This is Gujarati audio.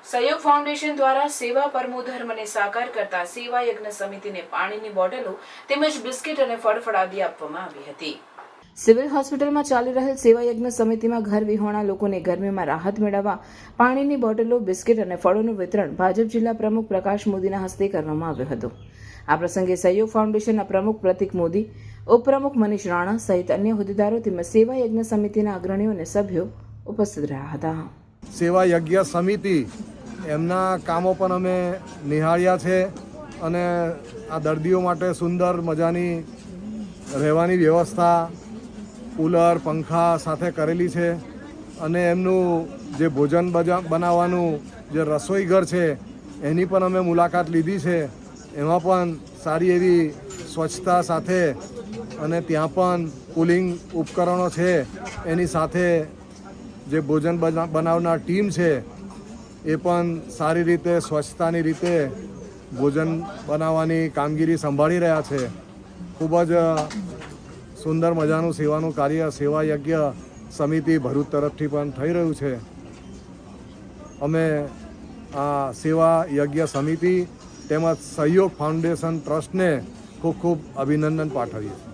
સહયોગ ફાઉન્ડેશન દ્વારા સેવા પરમો ધર્મને સાકાર કરતા સેવા યજ્ઞ સમિતિને પાણીની બોટલો તેમજ બિસ્કિટ અને ફળફળાદી આપવામાં આવી હતી. સિવિલ હોસ્પિટલમાં ચાલી રહેલ સેવા યજ્ઞ સમિતિમાં ઘર વિહોણા લોકોને ગરમીમાં રાહત મેળવવા પાણીની બોટલો, બિસ્કિટ અને ફળોનું વિતરણ ભાજપ જિલ્લા પ્રમુખ પ્રકાશ મોદીના હસ્તે કરવામાં આવ્યું હતું. આ પ્રસંગે સહયોગ ફાઉન્ડેશનના પ્રમુખ પ્રતિક મોદી, ઉપપ્રમુખ મનીષ રાણા સહિત અન્ય હોદ્દેદારો તેમજ સેવા યજ્ઞ સમિતિના અગ્રણીઓ અને સભ્યો ઉપસ્થિત રહ્યા હતા. સેવા યજ્ઞ સમિતિ એમના કામો પણ અમે નિહાળ્યા છે અને આ દર્દીઓ માટે સુંદર મજાની રહેવાની વ્યવસ્થા કુલર, પંખા સાથે કરેલી છે અને એમનું જે ભોજન બનાવવાનું જે રસોઈ ઘર છે એની પણ અમે મુલાકાત લીધી છે. એમાં પણ સારી એવી સ્વચ્છતા સાથે અને ત્યાં પણ કુલિંગ ઉપકરણો છે. એની સાથે જે ભોજન બનાવનાર ટીમ છે એ પણ સારી રીતે સ્વચ્છતાની રીતે ભોજન બનાવવાની કામગીરી સંભાળી રહ્યા છે. ખૂબ જ સુંદર મજાનું સેવાનું કાર્ય સેવા યજ્ઞ સમિતિ ભરૂચ તરફથી પણ થઈ રહ્યું છે. અમે આ સેવા યજ્ઞ સમિતિ તેમજ સહયોગ ફાઉન્ડેશન ટ્રસ્ટને ખૂબ ખૂબ અભિનંદન પાઠવીએ છીએ.